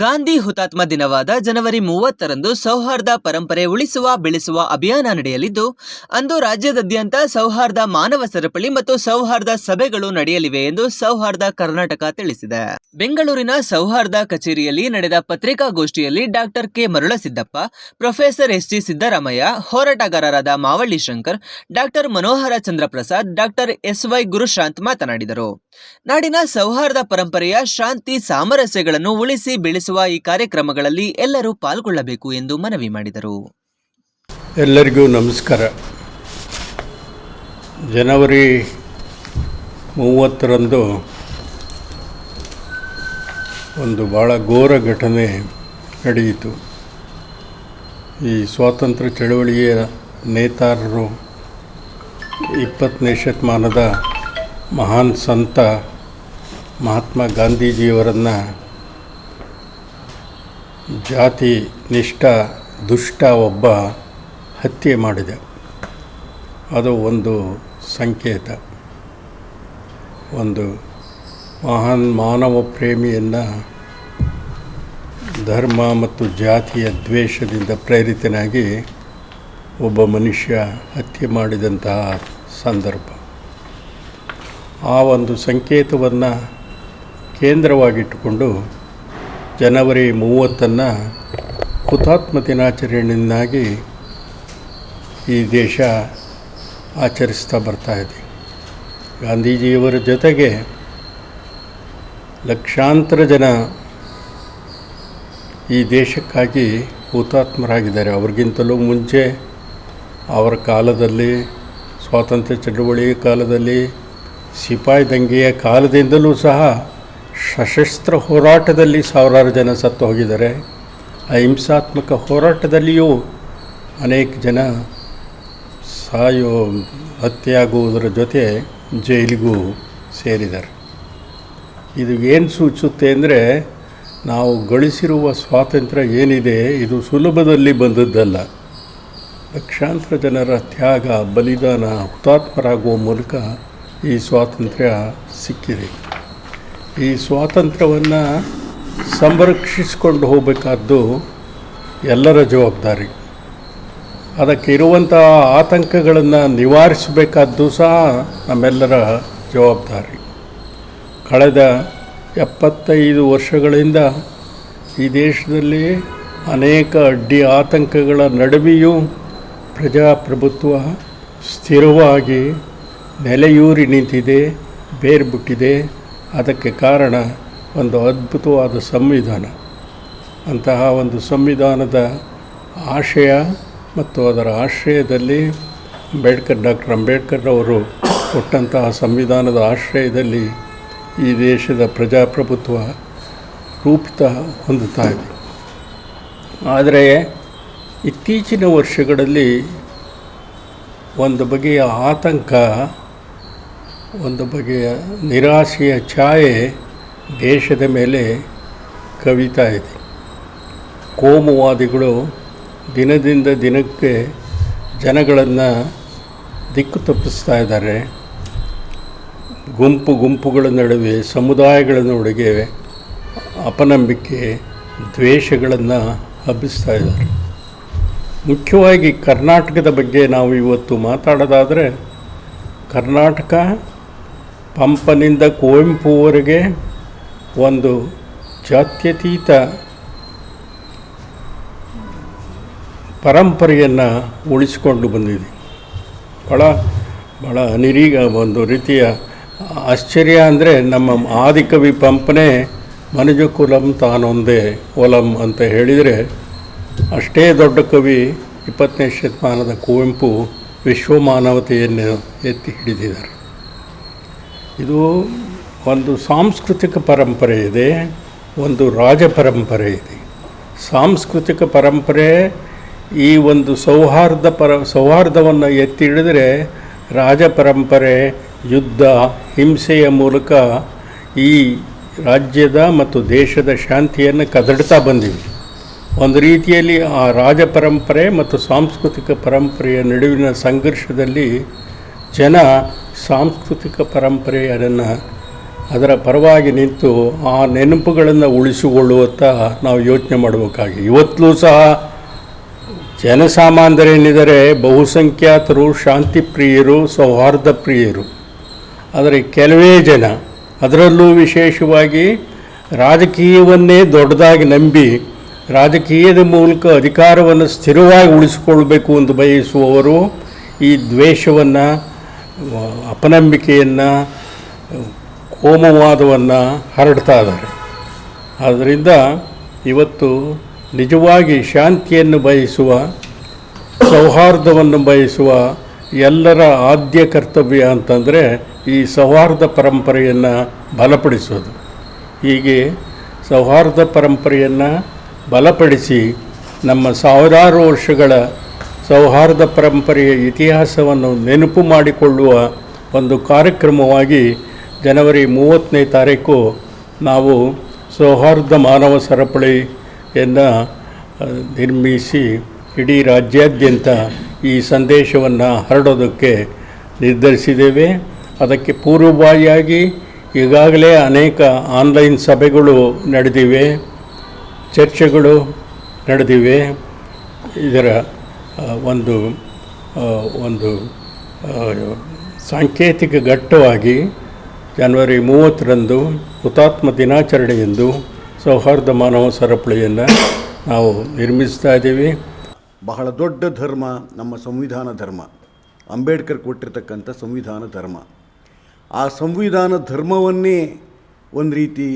ಗಾಂಧಿ ಹುತಾತ್ಮ ದಿನವಾದ ಜನವರಿ 30ರಂದು ಸೌಹಾರ್ದ ಪರಂಪರೆ ಉಳಿಸುವ ಬೆಳೆಸುವ ಅಭಿಯಾನ ನಡೆಯಲಿದ್ದು, ಅಂದು ರಾಜ್ಯದಾದ್ಯಂತ ಸೌಹಾರ್ದ ಮಾನವ ಸರಪಳಿ ಮತ್ತು ಸೌಹಾರ್ದ ಸಭೆಗಳು ನಡೆಯಲಿವೆ ಎಂದು ಸೌಹಾರ್ದ ಕರ್ನಾಟಕ ತಿಳಿಸಿದೆ. ಬೆಂಗಳೂರಿನ ಸೌಹಾರ್ದ ಕಚೇರಿಯಲ್ಲಿ ನಡೆದ ಪತ್ರಿಕಾಗೋಷ್ಠಿಯಲ್ಲಿ doctor K Marulasiddappa, professor S T Siddaramaiah, ಹೋರಾಟಗಾರರಾದ Mavalli Shankar, doctor Manohara Chandraprasad, doctor S Y Gurushanth ಮಾತನಾಡಿದರು. ನಾಡಿನ ಸೌಹಾರ್ದ ಪರಂಪರೆಯ ಶಾಂತಿ ಸಾಮರಸ್ಯಗಳನ್ನು ಉಳಿಸಿ ಬೆಳೆಸುವ ಈ ಕಾರ್ಯಕ್ರಮಗಳಲ್ಲಿ ಎಲ್ಲರೂ ಪಾಲ್ಗೊಳ್ಳಬೇಕು ಎಂದು ಮನವಿ ಮಾಡಿದರು. ಎಲ್ಲರಿಗೂ ನಮಸ್ಕಾರ. ಜನವರಿ 30ರಂದು ಒಂದು ಭಾಳ ಘೋರ ಘಟನೆ ನಡೆಯಿತು. ಈ ಸ್ವಾತಂತ್ರ್ಯ ಚಳವಳಿಯ ನೇತಾರರು 20ನೇ ಶತಮಾನದ ಮಹಾನ್ ಸಂತ ಮಹಾತ್ಮ ಗಾಂಧೀಜಿಯವರನ್ನು ಜಾತಿ ನಿಷ್ಠ ದುಷ್ಟ ಒಬ್ಬ ಹತ್ಯೆ ಮಾಡಿದೆ. ಅದು ಒಂದು ಸಂಕೇತ. ಒಂದು ಮಹಾನ್ ಮಾನವ ಪ್ರೇಮಿಯನ್ನು ಧರ್ಮ ಮತ್ತು ಜಾತಿಯ ದ್ವೇಷದಿಂದ ಪ್ರೇರಿತನಾಗಿ ಒಬ್ಬ ಮನುಷ್ಯ ಹತ್ಯೆ ಮಾಡಿದಂತಹ ಸಂದರ್ಭ. ಆ ಒಂದು ಸಂಕೇತವನ್ನು ಕೇಂದ್ರವಾಗಿಟ್ಟುಕೊಂಡು ಜನವರಿ 30ನ್ನು ಹುತಾತ್ಮ ದಿನಾಚರಣೆಯನ್ನಾಗಿ ಈ ದೇಶ ಆಚರಿಸ್ತಾ ಬರ್ತಾಯಿದೆ. ಗಾಂಧೀಜಿಯವರ ಜೊತೆಗೆ ಲಕ್ಷಾಂತರ ಜನ ಈ ದೇಶಕ್ಕಾಗಿ ಹುತಾತ್ಮರಾಗಿದ್ದಾರೆ. ಅವ್ರಿಗಿಂತಲೂ ಮುಂಚೆ ಅವರ ಕಾಲದಲ್ಲಿ, ಸ್ವಾತಂತ್ರ್ಯ ಚಳವಳಿಯ ಕಾಲದಲ್ಲಿ, ಸಿಪಾಯಿ ದಂಗೆಯ ಕಾಲದಿಂದಲೂ ಸಹ ಸಶಸ್ತ್ರ ಹೋರಾಟದಲ್ಲಿ ಸಾವಿರಾರು ಜನ ಸತ್ತು ಹೋಗಿದ್ದಾರೆ. ಅಹಿಂಸಾತ್ಮಕ ಹೋರಾಟದಲ್ಲಿಯೂ ಅನೇಕ ಜನ ಹತ್ಯೆಯಾಗುವುದರ ಜೊತೆ ಜೈಲಿಗೂ ಸೇರಿದ್ದಾರೆ. ಇದು ಏನು ಸೂಚಿಸುತ್ತೆ ಅಂದರೆ, ನಾವು ಗಳಿಸಿರುವ ಸ್ವಾತಂತ್ರ್ಯ ಏನಿದೆ ಇದು ಸುಲಭದಲ್ಲಿ ಬಂದದ್ದಲ್ಲ. ಲಕ್ಷಾಂತರ ಜನರ ತ್ಯಾಗ, ಬಲಿದಾನ, ಹುತಾತ್ಮರಾಗುವ ಮೂಲಕ ಈ ಸ್ವಾತಂತ್ರ್ಯ ಸಿಕ್ಕಿದೆ. ಈ ಸ್ವಾತಂತ್ರ್ಯವನ್ನು ಸಂರಕ್ಷಿಸಿಕೊಂಡು ಹೋಗಬೇಕಾದ್ದು ಎಲ್ಲರ ಜವಾಬ್ದಾರಿ. ಅದಕ್ಕೆ ಇರುವಂಥ ಆತಂಕಗಳನ್ನು ನಿವಾರಿಸಬೇಕಾದ್ದು ಸಹ ನಮ್ಮೆಲ್ಲರ ಜವಾಬ್ದಾರಿ. ಕಳೆದ 75 ವರ್ಷಗಳಿಂದ ಈ ದೇಶದಲ್ಲಿ ಅನೇಕ ಅಡ್ಡಿ ಆತಂಕಗಳ ನಡುವೆಯೂ ಪ್ರಜಾಪ್ರಭುತ್ವ ಸ್ಥಿರವಾಗಿ ನೆಲೆಯೂರಿ ನಿಂತಿದೆ, ಬೇರ್ಬಿಟ್ಟಿದೆ. ಅದಕ್ಕೆ ಕಾರಣ ಒಂದು ಅದ್ಭುತವಾದ ಸಂವಿಧಾನ. ಅಂತಹ ಒಂದು ಸಂವಿಧಾನದ ಆಶಯ ಮತ್ತು ಅದರ ಆಶ್ರಯದಲ್ಲಿ ಡಾಕ್ಟರ್ ಅಂಬೇಡ್ಕರ್ ಅವರು ಕೊಟ್ಟಂತಹ ಸಂವಿಧಾನದ ಆಶ್ರಯದಲ್ಲಿ ಈ ದೇಶದ ಪ್ರಜಾಪ್ರಭುತ್ವ ರೂಪಿತ ಹೊಂದುತ್ತಾ ಇದೆ. ಆದರೆ ಇತ್ತೀಚಿನ ವರ್ಷಗಳಲ್ಲಿ ಒಂದು ಬಗೆಯ ಆತಂಕ, ಒಂದು ಬಗೆಯ ನಿರಾಶೆಯ ಛಾಯೆ ದೇಶದ ಮೇಲೆ ಕವಿತಾ ಇದೆ. ಕೋಮುವಾದಿಗಳು ದಿನದಿಂದ ದಿನಕ್ಕೆ ಜನಗಳನ್ನು ದಿಕ್ಕು ತಪ್ಪಿಸ್ತಾ ಇದ್ದಾರೆ. ಗುಂಪುಗಳ ನಡುವೆ, ಸಮುದಾಯಗಳ ನಡುವೆ ಅಪನಂಬಿಕೆ, ದ್ವೇಷಗಳನ್ನು ಹಬ್ಬಿಸ್ತಾ ಇದ್ದಾರೆ. ಮುಖ್ಯವಾಗಿ ಕರ್ನಾಟಕದ ಬಗ್ಗೆ ನಾವು ಇವತ್ತು ಮಾತಾಡೋದಾದರೆ, ಕರ್ನಾಟಕ ಪಂಪನಿಂದ ಕುವೆಂಪುವರೆಗೆ ಒಂದು ಜಾತ್ಯತೀತ ಪರಂಪರೆಯನ್ನು ಉಳಿಸಿಕೊಂಡು ಬಂದಿದೆ. ಭಾಳ ಒಂದು ರೀತಿಯ ಆಶ್ಚರ್ಯ ಅಂದರೆ, ನಮ್ಮ ಆದಿಕವಿ ಪಂಪನೇ ಮನುಜಕುಲಂ ತಾನೊಂದೇ ಒಲಂ ಅಂತ ಹೇಳಿದರೆ, ಅಷ್ಟೇ ದೊಡ್ಡ ಕವಿ 20ನೇ ಶತಮಾನದ ಕುವೆಂಪು ವಿಶ್ವಮಾನವತೆಯನ್ನು ಎತ್ತಿ ಹಿಡಿದಿದ್ದಾರೆ. ಇದು ಒಂದು ಸಾಂಸ್ಕೃತಿಕ ಪರಂಪರೆ ಇದೆ, ಒಂದು ರಾಜ ಪರಂಪರೆ ಇದೆ. ಸಾಂಸ್ಕೃತಿಕ ಪರಂಪರೆ ಈ ಒಂದು ಸೌಹಾರ್ದವನ್ನು ಎತ್ತಿ ಹಿಡಿದರೆ, ರಾಜ ಪರಂಪರೆ ಯುದ್ಧ, ಹಿಂಸೆಯ ಮೂಲಕ ಈ ರಾಜ್ಯದ ಮತ್ತು ದೇಶದ ಶಾಂತಿಯನ್ನು ಕದಡ್ತಾ ಬಂದಿವೆ. ಒಂದು ರೀತಿಯಲ್ಲಿ ಆ ರಾಜ ಪರಂಪರೆ ಮತ್ತು ಸಾಂಸ್ಕೃತಿಕ ಪರಂಪರೆಯ ನಡುವಿನ ಸಂಘರ್ಷದಲ್ಲಿ ಜನ ಸಾಂಸ್ಕೃತಿಕ ಪರಂಪರೆಯನ್ನು ಅದರ ಪರವಾಗಿ ನಿಂತು ಆ ನೆನಪುಗಳನ್ನು ಉಳಿಸಿಕೊಳ್ಳುವತ್ತ ನಾವು ಯೋಚನೆ ಮಾಡಬೇಕಾಗಿ ಇವತ್ತಲೂ ಸಹ ಜನಸಾಮಾನ್ಯರೇನಿದ್ದಾರೆ ಬಹುಸಂಖ್ಯಾತರು ಶಾಂತಿಪ್ರಿಯರು ಸೌಹಾರ್ದ ಪ್ರಿಯರು. ಆದರೆ ಕೆಲವೇ ಜನ, ಅದರಲ್ಲೂ ವಿಶೇಷವಾಗಿ ರಾಜಕೀಯವನ್ನೇ ದೊಡ್ಡದಾಗಿ ನಂಬಿ ರಾಜಕೀಯದ ಮೂಲಕ ಅಧಿಕಾರವನ್ನು ಸ್ಥಿರವಾಗಿ ಉಳಿಸಿಕೊಳ್ಬೇಕು ಎಂದು ಬಯಸುವವರು ಈ ದ್ವೇಷವನ್ನು, ಅಪನಂಬಿಕೆಯನ್ನು, ಕೋಮುವಾದವನ್ನು ಹರಡ್ತಾ ಇದ್ದಾರೆ. ಆದ್ದರಿಂದ ಇವತ್ತು ನಿಜವಾಗಿ ಶಾಂತಿಯನ್ನು ಬಯಸುವ, ಸೌಹಾರ್ದವನ್ನು ಬಯಸುವ ಎಲ್ಲರ ಆದ್ಯ ಕರ್ತವ್ಯ ಅಂತಂದರೆ ಈ ಸೌಹಾರ್ದ ಪರಂಪರೆಯನ್ನು ಬಲಪಡಿಸೋದು. ಹೀಗೆ ಸೌಹಾರ್ದ ಪರಂಪರೆಯನ್ನು ಬಲಪಡಿಸಿ ನಮ್ಮ ಸಾವಿರಾರು ವರ್ಷಗಳ ಸೌಹಾರ್ದ ಪರಂಪರೆಯ ಇತಿಹಾಸವನ್ನು ನೆನಪು ಮಾಡಿಕೊಳ್ಳುವ ಒಂದು ಕಾರ್ಯಕ್ರಮವಾಗಿ ಜನವರಿ 30ನೇ ತಾರೀಕು ನಾವು ಸೌಹಾರ್ದ ಮಾನವ ಸರಪಳಿಯನ್ನು ನಿರ್ಮಿಸಿ ಇಡೀ ರಾಜ್ಯಾದ್ಯಂತ ಈ ಸಂದೇಶವನ್ನು ಹರಡೋದಕ್ಕೆ ನಿರ್ಧರಿಸಿದ್ದೇವೆ. ಅದಕ್ಕೆ ಪೂರ್ವಭಾವಿಯಾಗಿ ಈಗಾಗಲೇ ಅನೇಕ ಆನ್ಲೈನ್ ಸಭೆಗಳು ನಡೆದಿವೆ, ಚರ್ಚೆಗಳು ನಡೆದಿವೆ. ಇದರ ಒಂದು ಸಾಂಕೇತಿಕ ಘಟ್ಟವಾಗಿ ಜನವರಿ 30ರಂದು ಹುತಾತ್ಮ ದಿನಾಚರಣೆಯಂದು ಸೌಹಾರ್ದ ಮಾನವ ಸರಪಳಿಯನ್ನು ನಾವು ನಿರ್ಮಿಸ್ತಾ ಇದ್ದೀವಿ. ಬಹಳ ದೊಡ್ಡ ಧರ್ಮ ನಮ್ಮ ಸಂವಿಧಾನ ಧರ್ಮ, ಅಂಬೇಡ್ಕರ್ ಕೊಟ್ಟಿರ್ತಕ್ಕಂಥ ಸಂವಿಧಾನ ಧರ್ಮ. ಆ ಸಂವಿಧಾನ ಧರ್ಮವನ್ನೇ ಒಂದು ರೀತಿ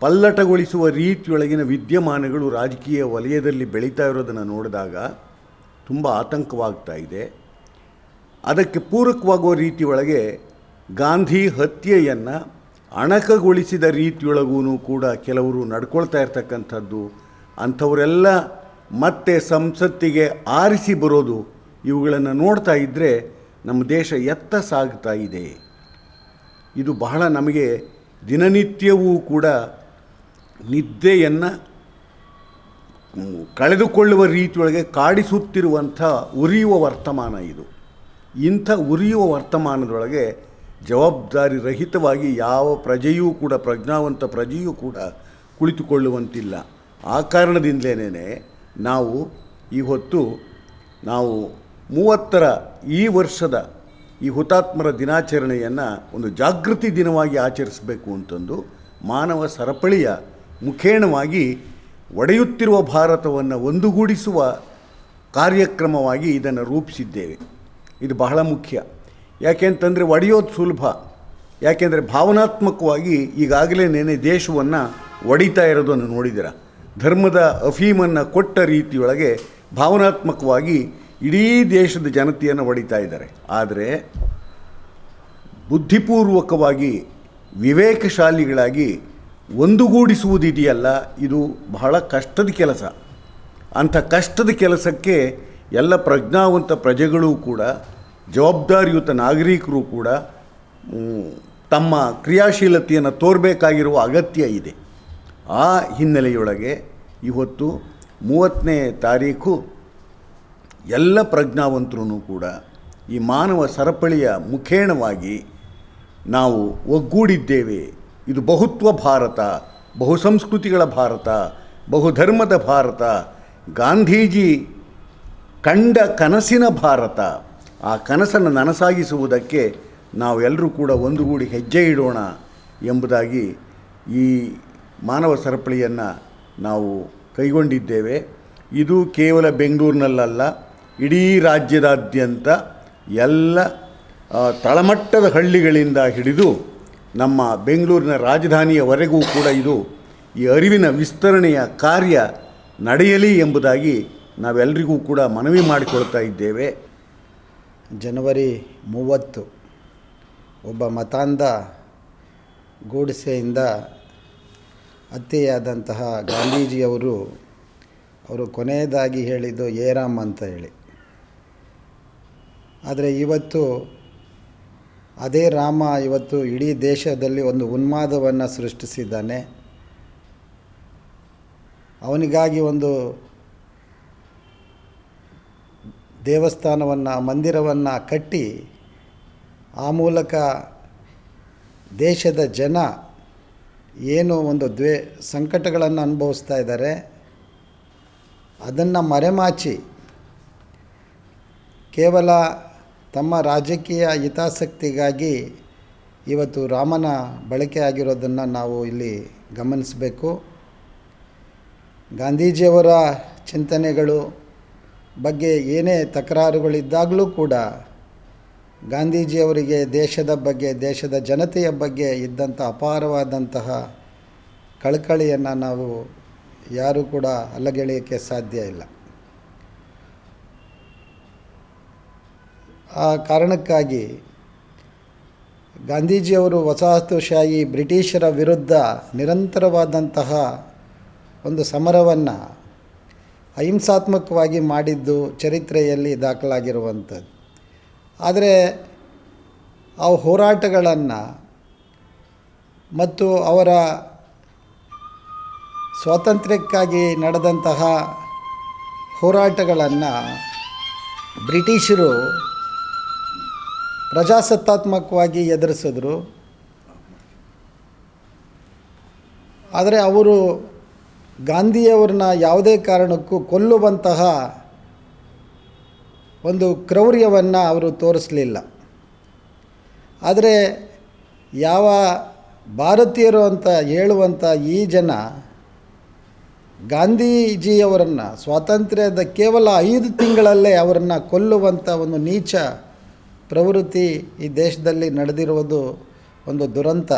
ಪಲ್ಲಟಗೊಳಿಸುವ ರೀತಿಯೊಳಗಿನ ವಿದ್ಯಮಾನಗಳು ರಾಜಕೀಯ ವಲಯದಲ್ಲಿ ಬೆಳೀತಾ ಇರೋದನ್ನು ನೋಡಿದಾಗ ತುಂಬ ಆತಂಕವಾಗ್ತಾ ಇದೆ. ಅದಕ್ಕೆ ಪೂರಕವಾಗುವ ರೀತಿಯೊಳಗೆ ಗಾಂಧಿ ಹತ್ಯೆಯನ್ನು ಅಣಕಗೊಳಿಸಿದ ರೀತಿಯೊಳಗೂ ಕೂಡ ಕೆಲವರು ನಡ್ಕೊಳ್ತಾ ಇರ್ತಕ್ಕಂಥದ್ದು, ಅಂಥವರೆಲ್ಲ ಮತ್ತೆ ಸಂಸತ್ತಿಗೆ ಆರಿಸಿ ಬರೋದು, ಇವುಗಳನ್ನು ನೋಡ್ತಾ ಇದ್ದರೆ ನಮ್ಮ ದೇಶ ಎತ್ತ ಸಾಗ್ತಾ ಇದೆ. ಇದು ಬಹಳ ನಮಗೆ ದಿನನಿತ್ಯವೂ ಕೂಡ ನಿದ್ದೆಯನ್ನು ಕಳೆದುಕೊಳ್ಳುವ ರೀತಿಯೊಳಗೆ ಕಾಡಿಸುತ್ತಿರುವಂಥ ಉರಿಯುವ ವರ್ತಮಾನ ಇದು. ಇಂಥ ಉರಿಯುವ ವರ್ತಮಾನದೊಳಗೆ ಜವಾಬ್ದಾರಿ ರಹಿತವಾಗಿ ಯಾವ ಪ್ರಜೆಯೂ ಕೂಡ, ಪ್ರಜ್ಞಾವಂತ ಪ್ರಜೆಯೂ ಕೂಡ ಕುಳಿತುಕೊಳ್ಳುವಂತಿಲ್ಲ. ಆ ಕಾರಣದಿಂದಲೇ ನಾವು ಇವತ್ತು 30ರ ಈ ವರ್ಷದ ಈ ಹುತಾತ್ಮರ ದಿನಾಚರಣೆಯನ್ನು ಒಂದು ಜಾಗೃತಿ ದಿನವಾಗಿ ಆಚರಿಸಬೇಕು ಅಂತಂದು ಮಾನವ ಸರಪಳಿಯ ಮುಖೇಣವಾಗಿ ಒಡೆಯುತ್ತಿರುವ ಭಾರತವನ್ನು ಒಂದುಗೂಡಿಸುವ ಕಾರ್ಯಕ್ರಮವಾಗಿ ಇದನ್ನು ರೂಪಿಸಿದ್ದೇವೆ. ಇದು ಬಹಳ ಮುಖ್ಯ. ಯಾಕೆಂತಂದರೆ ಒಡೆಯೋದು ಸುಲಭ. ಯಾಕೆಂದರೆ ಭಾವನಾತ್ಮಕವಾಗಿ ಈಗಾಗಲೇ ದೇಶವನ್ನು ಒಡಿತಾ ಇರೋದನ್ನು ನೋಡಿದ್ದೀರ. ಧರ್ಮದ ಅಫೀಮನ್ನು ಕೊಟ್ಟ ರೀತಿಯೊಳಗೆ ಭಾವನಾತ್ಮಕವಾಗಿ ಇಡೀ ದೇಶದ ಜನತೆಯನ್ನು ಒಡಿತಾ ಇದ್ದಾರೆ. ಆದರೆ ಬುದ್ಧಿಪೂರ್ವಕವಾಗಿ ವಿವೇಕಶಾಲಿಗಳಾಗಿ ಒಂದುಗೂಡಿಸುವುದಿದೆಯಲ್ಲ, ಇದು ಬಹಳ ಕಷ್ಟದ ಕೆಲಸ. ಅಂಥ ಕಷ್ಟದ ಕೆಲಸಕ್ಕೆ ಎಲ್ಲ ಪ್ರಜ್ಞಾವಂತ ಪ್ರಜೆಗಳೂ ಕೂಡ, ಜವಾಬ್ದಾರಿಯುತ ನಾಗರಿಕರು ಕೂಡ ತಮ್ಮ ಕ್ರಿಯಾಶೀಲತೆಯನ್ನು ತೋರಬೇಕಾಗಿರುವ ಅಗತ್ಯ ಇದೆ. ಆ ಹಿನ್ನೆಲೆಯೊಳಗೆ ಇವತ್ತು 30ನೇ ತಾರೀಕು ಎಲ್ಲ ಪ್ರಜ್ಞಾವಂತರೂ ಕೂಡ ಈ ಮಾನವ ಸರಪಳಿಯ ಮುಖೇಣವಾಗಿ ನಾವು ಒಗ್ಗೂಡಿದ್ದೇವೆ. ಇದು ಬಹುತ್ವ ಭಾರತ, ಬಹುಸಂಸ್ಕೃತಿಗಳ ಭಾರತ, ಬಹುಧರ್ಮದ ಭಾರತ, ಗಾಂಧೀಜಿ ಕಂಡ ಕನಸಿನ ಭಾರತ. ಆ ಕನಸನ್ನು ನನಸಾಗಿಸುವುದಕ್ಕೆ ನಾವೆಲ್ಲರೂ ಕೂಡ ಒಂದುಗೂಡಿ ಹೆಜ್ಜೆ ಇಡೋಣ ಎಂಬುದಾಗಿ ಈ ಮಾನವ ಸರಪಳಿಯನ್ನು ನಾವು ಕೈಗೊಂಡಿದ್ದೇವೆ. ಇದು ಕೇವಲ ಬೆಂಗಳೂರಿನಲ್ಲ, ಇಡೀ ರಾಜ್ಯದಾದ್ಯಂತ ಎಲ್ಲ ತಳಮಟ್ಟದ ಹಳ್ಳಿಗಳಿಂದ ಹಿಡಿದು ನಮ್ಮ ಬೆಂಗಳೂರಿನ ರಾಜಧಾನಿಯವರೆಗೂ ಕೂಡ ಇದು ಈ ಅರಿವಿನ ವಿಸ್ತರಣೆಯ ಕಾರ್ಯ ನಡೆಯಲಿ ಎಂಬುದಾಗಿ ನಾವೆಲ್ಲರಿಗೂ ಕೂಡ ಮನವಿ ಮಾಡಿಕೊಳ್ತಾ ಇದ್ದೇವೆ. ಜನವರಿ 30 ಒಬ್ಬ ಮತಾಂಧ ಗೂಡ್ಸೆಯಿಂದ ಹತ್ಯೆಯಾದಂತಹ ಗಾಂಧೀಜಿಯವರು ಕೊನೆಯದಾಗಿ ಹೇಳಿದ್ದು ಏರಾಮ್ ಅಂತ ಹೇಳಿ. ಆದರೆ ಇವತ್ತು ಅದೇ ರಾಮ ಇವತ್ತು ಇಡೀ ದೇಶದಲ್ಲಿ ಒಂದು ಉನ್ಮಾದವನ್ನು ಸೃಷ್ಟಿಸಿದ್ದಾನೆ. ಅವನಿಗಾಗಿ ಒಂದು ದೇವಸ್ಥಾನವನ್ನು, ಮಂದಿರವನ್ನು ಕಟ್ಟಿ ಆ ಮೂಲಕ ದೇಶದ ಜನ ಏನು ಒಂದು ಸಂಕಟಗಳನ್ನು ಅನುಭವಿಸ್ತಾ ಇದ್ದಾರೆ, ಅದನ್ನು ಮರೆಮಾಚಿ ಕೇವಲ ತಮ್ಮ ರಾಜಕೀಯ ಹಿತಾಸಕ್ತಿಗಾಗಿ ಇವತ್ತು ರಾಮನ ಬಳಕೆ ಆಗಿರೋದನ್ನು ನಾವು ಇಲ್ಲಿ ಗಮನಿಸಬೇಕು. ಗಾಂಧೀಜಿಯವರ ಚಿಂತನೆಗಳು ಬಗ್ಗೆ ಏನೇ ತಕರಾರುಗಳಿದ್ದಾಗಲೂ ಕೂಡ ಗಾಂಧೀಜಿಯವರಿಗೆ ದೇಶದ ಬಗ್ಗೆ, ದೇಶದ ಜನತೆಯ ಬಗ್ಗೆ ಇದ್ದಂಥ ಅಪಾರವಾದಂತಹ ಕಳಕಳಿಯನ್ನು ನಾವು ಯಾರೂ ಕೂಡ ಅಲ್ಲಗೆಳೆಯೋಕ್ಕೆ ಸಾಧ್ಯ ಇಲ್ಲ. ಆ ಕಾರಣಕ್ಕಾಗಿ ಗಾಂಧೀಜಿಯವರು ವಸಾಹತುಶಾಹಿ ಬ್ರಿಟಿಷರ ವಿರುದ್ಧ ನಿರಂತರವಾದಂತಹ ಒಂದು ಸಮರವನ್ನು ಅಹಿಂಸಾತ್ಮಕವಾಗಿ ಮಾಡಿದ್ದು ಚರಿತ್ರೆಯಲ್ಲಿ ದಾಖಲಾಗಿರುವಂಥದ್ದು. ಆದರೆ ಆ ಹೋರಾಟಗಳನ್ನು ಮತ್ತು ಅವರ ಸ್ವಾತಂತ್ರ್ಯಕ್ಕಾಗಿ ನಡೆದಂತಹ ಹೋರಾಟಗಳನ್ನು ಬ್ರಿಟಿಷರು ಪ್ರಜಾಸತ್ತಾತ್ಮಕವಾಗಿ ಎದುರಿಸಿದ್ರು. ಆದರೆ ಅವರು ಗಾಂಧಿಯವರನ್ನ ಯಾವುದೇ ಕಾರಣಕ್ಕೂ ಕೊಲ್ಲುವಂತಹ ಒಂದು ಕ್ರೌರ್ಯವನ್ನು ಅವರು ತೋರಿಸಲಿಲ್ಲ. ಆದರೆ ಯಾವ ಭಾರತೀಯರು ಅಂತ ಹೇಳುವಂಥ ಈ ಜನ ಗಾಂಧೀಜಿಯವರನ್ನು ಸ್ವಾತಂತ್ರ್ಯದ ಕೇವಲ 5 ತಿಂಗಳಲ್ಲೇ ಅವರನ್ನು ಕೊಲ್ಲುವಂಥ ಒಂದು ನೀಚ ಪ್ರವೃತ್ತಿ ಈ ದೇಶದಲ್ಲಿ ನಡೆದಿರುವುದು ಒಂದು ದುರಂತ.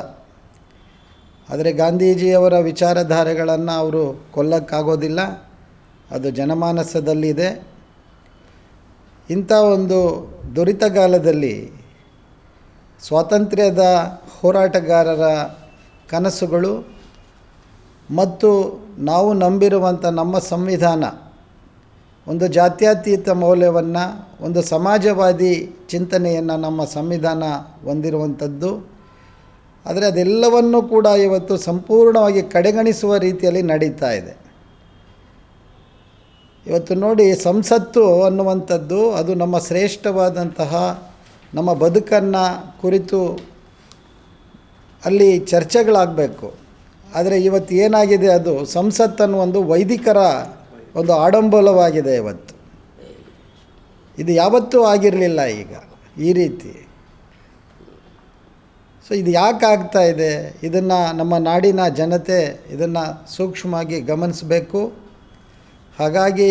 ಆದರೆ ಗಾಂಧೀಜಿಯವರ ವಿಚಾರಧಾರೆಗಳನ್ನು ಅವರು ಕೊಲ್ಲಕ್ಕಾಗೋದಿಲ್ಲ, ಅದು ಜನಮಾನಸದಲ್ಲಿದೆ. ಇಂಥ ಒಂದು ದುರಿತಗಾಲದಲ್ಲಿ ಸ್ವಾತಂತ್ರ್ಯದ ಹೋರಾಟಗಾರರ ಕನಸುಗಳು ಮತ್ತು ನಾವು ನಂಬಿರುವಂಥ ನಮ್ಮ ಸಂವಿಧಾನ ಒಂದು ಜಾತ್ಯತೀತ ಮೌಲ್ಯವನ್ನು, ಒಂದು ಸಮಾಜವಾದಿ ಚಿಂತನೆಯನ್ನು ನಮ್ಮ ಸಂವಿಧಾನ ಹೊಂದಿರುವಂಥದ್ದು. ಆದರೆ ಅದೆಲ್ಲವನ್ನೂ ಕೂಡ ಇವತ್ತು ಸಂಪೂರ್ಣವಾಗಿ ಕಡೆಗಣಿಸುವ ರೀತಿಯಲ್ಲಿ ನಡೀತಾ ಇದೆ. ಇವತ್ತು ನೋಡಿ, ಸಂಸತ್ತು ಅನ್ನುವಂಥದ್ದು ಅದು ನಮ್ಮ ಶ್ರೇಷ್ಠವಾದಂತಹ ನಮ್ಮ ಬದುಕನ್ನು ಕುರಿತು ಅಲ್ಲಿ ಚರ್ಚೆಗಳಾಗಬೇಕು. ಆದರೆ ಇವತ್ತು ಏನಾಗಿದೆ, ಅದು ಸಂಸತ್ತನ್ನು ಒಂದು ವೈದಿಕರ ಒಂದು ಆಡಂಬಲವಾಗಿದೆ ಇವತ್ತು. ಇದು ಯಾವತ್ತೂ ಆಗಿರಲಿಲ್ಲ ಈಗ ಈ ರೀತಿ. ಸೊ ಇದು ಯಾಕೆ ಆಗ್ತಾ ಇದೆ, ಇದನ್ನು ನಮ್ಮ ನಾಡಿನ ಜನತೆ ಇದನ್ನು ಸೂಕ್ಷ್ಮವಾಗಿ ಗಮನಿಸಬೇಕು. ಹಾಗಾಗಿ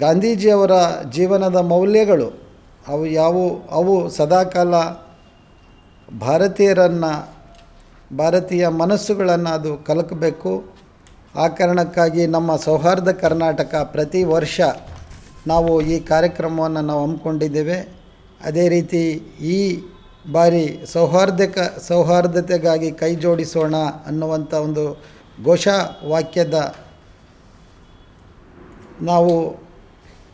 ಗಾಂಧೀಜಿಯವರ ಜೀವನದ ಮೌಲ್ಯಗಳು ಅವು ಸದಾಕಾಲ ಭಾರತೀಯ ಮನಸ್ಸುಗಳನ್ನು ಅದು ಕಲಕಬೇಕು. ಆ ಕಾರಣಕ್ಕಾಗಿ ನಮ್ಮ ಸೌಹಾರ್ದ ಕರ್ನಾಟಕ ಪ್ರತಿ ವರ್ಷ ನಾವು ಈ ಕಾರ್ಯಕ್ರಮವನ್ನು ನಾವು ಹಮ್ಮಿಕೊಂಡಿದ್ದೇವೆ. ಅದೇ ರೀತಿ ಈ ಬಾರಿ ಸೌಹಾರ್ದತೆಗಾಗಿ ಕೈ ಜೋಡಿಸೋಣ ಅನ್ನುವಂಥ ಒಂದು ಘೋಷವಾಕ್ಯದ ನಾವು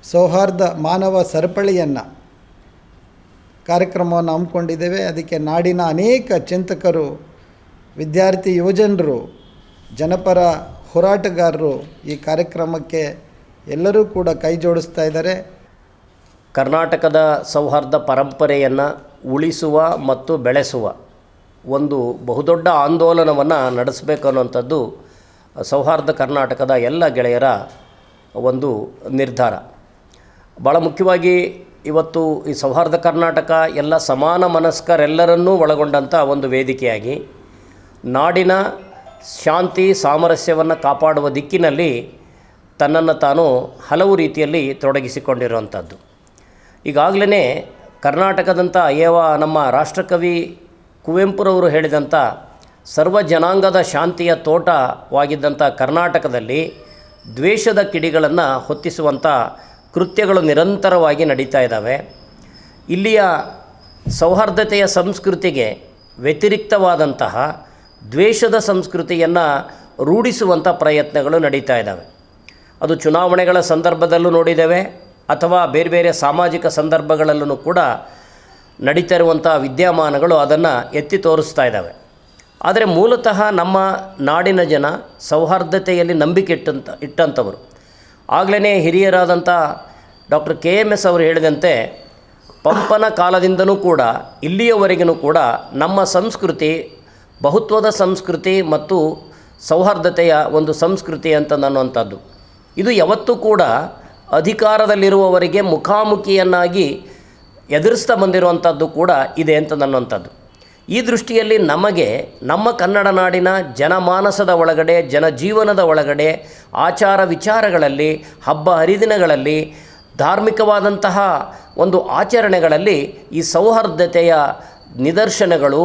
ಸೌಹಾರ್ದ ಮಾನವ ಸರಪಳಿಯನ್ನು ಕಾರ್ಯಕ್ರಮವನ್ನು ಹಮ್ಮಿಕೊಂಡಿದ್ದೇವೆ. ಅದಕ್ಕೆ ನಾಡಿನ ಅನೇಕ ಚಿಂತಕರು, ವಿದ್ಯಾರ್ಥಿ ಯುವಜನರು, ಜನಪರ ಹೋರಾಟಗಾರರು ಈ ಕಾರ್ಯಕ್ರಮಕ್ಕೆ ಎಲ್ಲರೂ ಕೂಡ ಕೈ ಜೋಡಿಸ್ತಾ ಇದ್ದಾರೆ. ಕರ್ನಾಟಕದ ಸೌಹಾರ್ದ ಪರಂಪರೆಯನ್ನು ಉಳಿಸುವ ಮತ್ತು ಬೆಳೆಸುವ ಒಂದು ಬಹುದೊಡ್ಡ ಆಂದೋಲನವನ್ನು ನಡೆಸಬೇಕು ಅನ್ನುವಂಥದ್ದು ಸೌಹಾರ್ದ ಕರ್ನಾಟಕದ ಎಲ್ಲ ಗೆಳೆಯರ ಒಂದು ನಿರ್ಧಾರ. ಭಾಳ ಮುಖ್ಯವಾಗಿ ಇವತ್ತು ಈ ಸೌಹಾರ್ದ ಕರ್ನಾಟಕ ಎಲ್ಲ ಸಮಾನ ಮನಸ್ಕರೆಲ್ಲರನ್ನೂ ಒಳಗೊಂಡಂಥ ಒಂದು ವೇದಿಕೆಯಾಗಿ ನಾಡಿನ ಶಾಂತಿ ಸಾಮರಸ್ಯವನ್ನು ಕಾಪಾಡುವ ದಿಕ್ಕಿನಲ್ಲಿ ತನ್ನನ್ನು ತಾನು ಹಲವು ರೀತಿಯಲ್ಲಿ ತೊಡಗಿಸಿಕೊಂಡಿರುವಂಥದ್ದು. ಈಗಾಗಲೇ ಕರ್ನಾಟಕದಂಥ ನಮ್ಮ ರಾಷ್ಟ್ರಕವಿ ಕುವೆಂಪುರವರು ಹೇಳಿದಂಥ ಸರ್ವ ಜನಾಂಗದ ಶಾಂತಿಯ ತೋಟವಾಗಿದ್ದಂಥ ಕರ್ನಾಟಕದಲ್ಲಿ ದ್ವೇಷದ ಕಿಡಿಗಳನ್ನು ಹೊತ್ತಿಸುವಂಥ ಕೃತ್ಯಗಳು ನಿರಂತರವಾಗಿ ನಡೀತಾ ಇದ್ದಾವೆ. ಇಲ್ಲಿಯ ಸೌಹಾರ್ದತೆಯ ಸಂಸ್ಕೃತಿಗೆ ವ್ಯತಿರಿಕ್ತವಾದಂತಹ ದ್ವೇಷದ ಸಂಸ್ಕೃತಿಯನ್ನು ರೂಢಿಸುವಂಥ ಪ್ರಯತ್ನಗಳು ನಡೀತಾ ಇದ್ದಾವೆ. ಅದು ಚುನಾವಣೆಗಳ ಸಂದರ್ಭದಲ್ಲೂ ನೋಡಿದ್ದೇವೆ, ಅಥವಾ ಬೇರೆ ಬೇರೆ ಸಾಮಾಜಿಕ ಸಂದರ್ಭಗಳಲ್ಲೂ ಕೂಡ ನಡೀತಾ ಇರುವಂಥ ವಿದ್ಯಮಾನಗಳು ಅದನ್ನು ಎತ್ತಿ ತೋರಿಸ್ತಾ ಇದ್ದಾವೆ. ಆದರೆ ಮೂಲತಃ ನಮ್ಮ ನಾಡಿನ ಜನ ಸೌಹಾರ್ದತೆಯಲ್ಲಿ ನಂಬಿಕೆ ಇಟ್ಟಂಥವರು. ಆಗಲೇ ಹಿರಿಯರಾದಂಥ ಡಾಕ್ಟರ್ KMS ಅವರು ಹೇಳಿದಂತೆ ಪಂಪನ ಕಾಲದಿಂದನೂ ಕೂಡ ಇಲ್ಲಿಯವರೆಗೂ ಕೂಡ ನಮ್ಮ ಸಂಸ್ಕೃತಿ ಬಹುತ್ವದ ಸಂಸ್ಕೃತಿ ಮತ್ತು ಸೌಹಾರ್ದತೆಯ ಒಂದು ಸಂಸ್ಕೃತಿ ಅಂತ ಅನ್ನುವಂಥದ್ದು. ಇದು ಯಾವತ್ತೂ ಕೂಡ ಅಧಿಕಾರದಲ್ಲಿರುವವರಿಗೆ ಮುಖಾಮುಖಿಯನ್ನಾಗಿ ಎದುರಿಸ್ತಾ ಬಂದಿರುವಂಥದ್ದು ಕೂಡ ಇದೆ ಅಂತ ಅನ್ನುವಂಥದ್ದು. ಈ ದೃಷ್ಟಿಯಲ್ಲಿ ನಮಗೆ ನಮ್ಮ ಕನ್ನಡ ನಾಡಿನ ಜನಮಾನಸದ ಒಳಗಡೆ, ಜನಜೀವನದ ಒಳಗಡೆ, ಆಚಾರ ವಿಚಾರಗಳಲ್ಲಿ, ಹಬ್ಬ ಹರಿದಿನಗಳಲ್ಲಿ, ಧಾರ್ಮಿಕವಾದಂತಹ ಒಂದು ಆಚರಣೆಗಳಲ್ಲಿ ಈ ಸೌಹಾರ್ದತೆಯ ನಿದರ್ಶನಗಳು,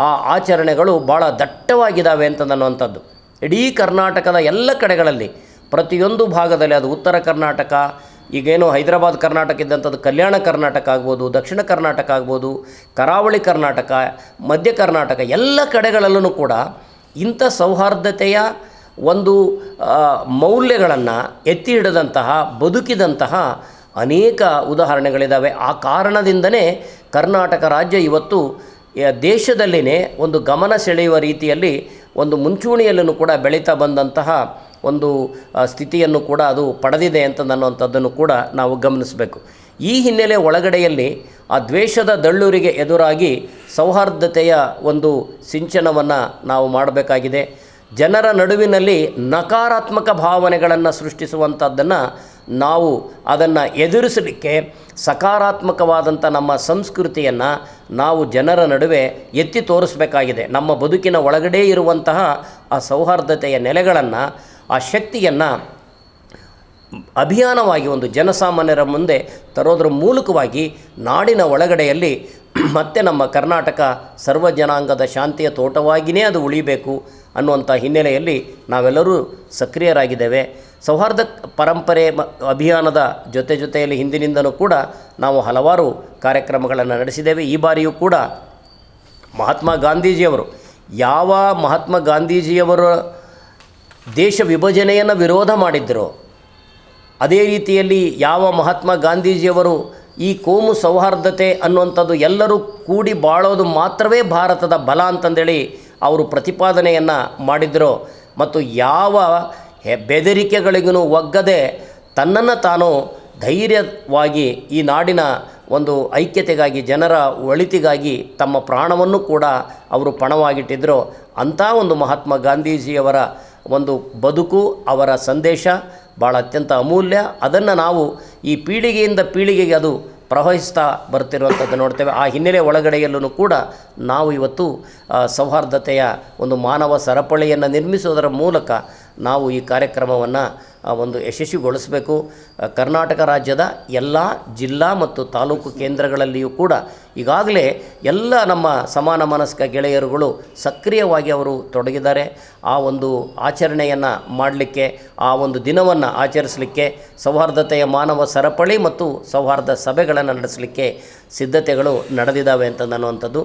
ಆ ಆಚರಣೆಗಳು ಭಾಳ ದಟ್ಟವಾಗಿದ್ದಾವೆ ಅಂತ ಅನ್ನುವಂಥದ್ದು. ಇಡೀ ಕರ್ನಾಟಕದ ಎಲ್ಲ ಕಡೆಗಳಲ್ಲಿ, ಪ್ರತಿಯೊಂದು ಭಾಗದಲ್ಲಿ, ಅದು ಉತ್ತರ ಕರ್ನಾಟಕ, ಈಗೇನು ಹೈದರಾಬಾದ್ ಕರ್ನಾಟಕ ಇದ್ದಂಥದ್ದು ಕಲ್ಯಾಣ ಕರ್ನಾಟಕ ಆಗ್ಬೋದು, ದಕ್ಷಿಣ ಕರ್ನಾಟಕ ಆಗ್ಬೋದು, ಕರಾವಳಿ ಕರ್ನಾಟಕ, ಮಧ್ಯ ಕರ್ನಾಟಕ, ಎಲ್ಲ ಕಡೆಗಳಲ್ಲೂ ಕೂಡ ಇಂಥ ಸೌಹಾರ್ದತೆಯ ಒಂದು ಮೌಲ್ಯಗಳನ್ನು ಎತ್ತಿ ಹಿಡಿದಂತಹ, ಬದುಕಿದಂತಹ ಅನೇಕ ಉದಾಹರಣೆಗಳಿದ್ದಾವೆ. ಆ ಕಾರಣದಿಂದನೇ ಕರ್ನಾಟಕ ರಾಜ್ಯ ಇವತ್ತು ದೇಶದಲ್ಲಿನೇ ಒಂದು ಗಮನ ಸೆಳೆಯುವ ರೀತಿಯಲ್ಲಿ ಒಂದು ಮುಂಚೂಣಿಯಲ್ಲೂ ಕೂಡ ಬೆಳೀತಾ ಬಂದಂತಹ ಒಂದು ಸ್ಥಿತಿಯನ್ನು ಕೂಡ ಅದು ಪಡೆದಿದೆ ಅಂತ ಅನ್ನುವಂಥದ್ದನ್ನು ಕೂಡ ನಾವು ಗಮನಿಸಬೇಕು. ಈ ಹಿನ್ನೆಲೆ ಒಳಗಡೆಯಲ್ಲಿ ಆ ದ್ವೇಷದ ದಳ್ಳೂರಿಗೆ ಎದುರಾಗಿ ಸೌಹಾರ್ದತೆಯ ಒಂದು ಸಿಂಚನವನ್ನು ನಾವು ಮಾಡಬೇಕಾಗಿದೆ. ಜನರ ನಡುವಿನಲ್ಲಿ ನಕಾರಾತ್ಮಕ ಭಾವನೆಗಳನ್ನು ಸೃಷ್ಟಿಸುವಂಥದ್ದನ್ನು ನಾವು ಅದನ್ನು ಎದುರಿಸಲಿಕ್ಕೆ ಸಕಾರಾತ್ಮಕವಾದಂಥ ನಮ್ಮ ಸಂಸ್ಕೃತಿಯನ್ನು ನಾವು ಜನರ ನಡುವೆ ಎತ್ತಿ ತೋರಿಸಬೇಕಾಗಿದೆ. ನಮ್ಮ ಬದುಕಿನ ಒಳಗಡೆ ಇರುವಂತಹ ಆ ಸೌಹಾರ್ದತೆಯ ನೆಲೆಗಳನ್ನು, ಆ ಶಕ್ತಿಯನ್ನು ಅಭಿಯಾನವಾಗಿ ಒಂದು ಜನಸಾಮಾನ್ಯರ ಮುಂದೆ ತರೋದ್ರ ಮೂಲಕವಾಗಿ ನಾಡಿನ ಒಳಗಡೆಯಲ್ಲಿ ಮತ್ತೆ ನಮ್ಮ ಕರ್ನಾಟಕ ಸರ್ವ ಜನಾಂಗದ ಶಾಂತಿಯ ತೋಟವಾಗಿಯೇ ಅದು ಉಳಿಬೇಕು ಅನ್ನುವಂಥ ಹಿನ್ನೆಲೆಯಲ್ಲಿ ನಾವೆಲ್ಲರೂ ಸಕ್ರಿಯರಾಗಿದ್ದೇವೆ. ಸೌಹಾರ್ದ ಪರಂಪರೆ ಅಭಿಯಾನದ ಜೊತೆಯಲ್ಲಿ ಹಿಂದಿನಿಂದಲೂ ಕೂಡ ನಾವು ಹಲವಾರು ಕಾರ್ಯಕ್ರಮಗಳನ್ನು ನಡೆಸಿದ್ದೇವೆ. ಈ ಬಾರಿಯೂ ಕೂಡ ಮಹಾತ್ಮ ಗಾಂಧೀಜಿಯವರು, ಯಾವ ಮಹಾತ್ಮ ಗಾಂಧೀಜಿಯವರು ದೇಶ ವಿಭಜನೆಯನ್ನು ವಿರೋಧ ಮಾಡಿದ್ದರೋ, ಅದೇ ರೀತಿಯಲ್ಲಿ ಯಾವ ಮಹಾತ್ಮ ಗಾಂಧೀಜಿಯವರು ಈ ಕೋಮು ಸೌಹಾರ್ದತೆ ಅನ್ನುವಂಥದ್ದು ಎಲ್ಲರೂ ಕೂಡಿ ಬಾಳೋದು ಮಾತ್ರವೇ ಭಾರತದ ಬಲ ಅಂತಂದೇಳಿ ಅವರು ಪ್ರತಿಪಾದನೆಯನ್ನು ಮಾಡಿದ್ದರೋ, ಮತ್ತು ಯಾವ ಬೆದರಿಕೆಗಳಿಗೂ ಒಗ್ಗದೆ ತನ್ನನ್ನು ತಾನು ಧೈರ್ಯವಾಗಿ ಈ ನಾಡಿನ ಒಂದು ಐಕ್ಯತೆಗಾಗಿ, ಜನರ ಒಳಿತಿಗಾಗಿ ತಮ್ಮ ಪ್ರಾಣವನ್ನು ಕೂಡ ಅವರು ಪಣವಾಗಿಟ್ಟಿದ್ದರೋ, ಅಂಥ ಒಂದು ಮಹಾತ್ಮ ಗಾಂಧೀಜಿಯವರ ಒಂದು ಬದುಕು, ಅವರ ಸಂದೇಶ ಭಾಳ ಅತ್ಯಂತ ಅಮೂಲ್ಯ. ಅದನ್ನು ನಾವು ಈ ಪೀಳಿಗೆಯಿಂದ ಪೀಳಿಗೆಗೆ ಅದು ಪ್ರವಹಿಸ್ತಾ ಬರ್ತಿರುವಂಥದ್ದು ನೋಡ್ತೇವೆ. ಆ ಹಿನ್ನೆಲೆ ಒಳಗಡೆಯಲ್ಲೂ ಕೂಡ ನಾವು ಇವತ್ತು ಸೌಹಾರ್ದತೆಯ ಒಂದು ಮಾನವ ಸರಪಳಿಯನ್ನು ನಿರ್ಮಿಸುವುದರ ಮೂಲಕ ನಾವು ಈ ಕಾರ್ಯಕ್ರಮವನ್ನು ಒಂದು ಯಶಸ್ವಿಗೊಳಿಸಬೇಕು. ಕರ್ನಾಟಕ ರಾಜ್ಯದ ಎಲ್ಲ ಜಿಲ್ಲಾ ಮತ್ತು ತಾಲೂಕು ಕೇಂದ್ರಗಳಲ್ಲಿಯೂ ಕೂಡ ಈಗಾಗಲೇ ಎಲ್ಲ ನಮ್ಮ ಸಮಾನ ಮನಸ್ಕ ಗೆಳೆಯರುಗಳು ಸಕ್ರಿಯವಾಗಿ ಅವರು ತೊಡಗಿದ್ದಾರೆ. ಆ ಒಂದು ಆಚರಣೆಯನ್ನು ಮಾಡಲಿಕ್ಕೆ, ಆ ಒಂದು ದಿನವನ್ನು ಆಚರಿಸಲಿಕ್ಕೆ, ಸೌಹಾರ್ದತೆಯ ಮಾನವ ಸರಪಳಿ ಮತ್ತು ಸೌಹಾರ್ದ ಸಭೆಗಳನ್ನು ನಡೆಸಲಿಕ್ಕೆ ಸಿದ್ಧತೆಗಳು ನಡೆದಿದ್ದಾವೆ ಅಂತ ಅನ್ನುವಂಥದ್ದು.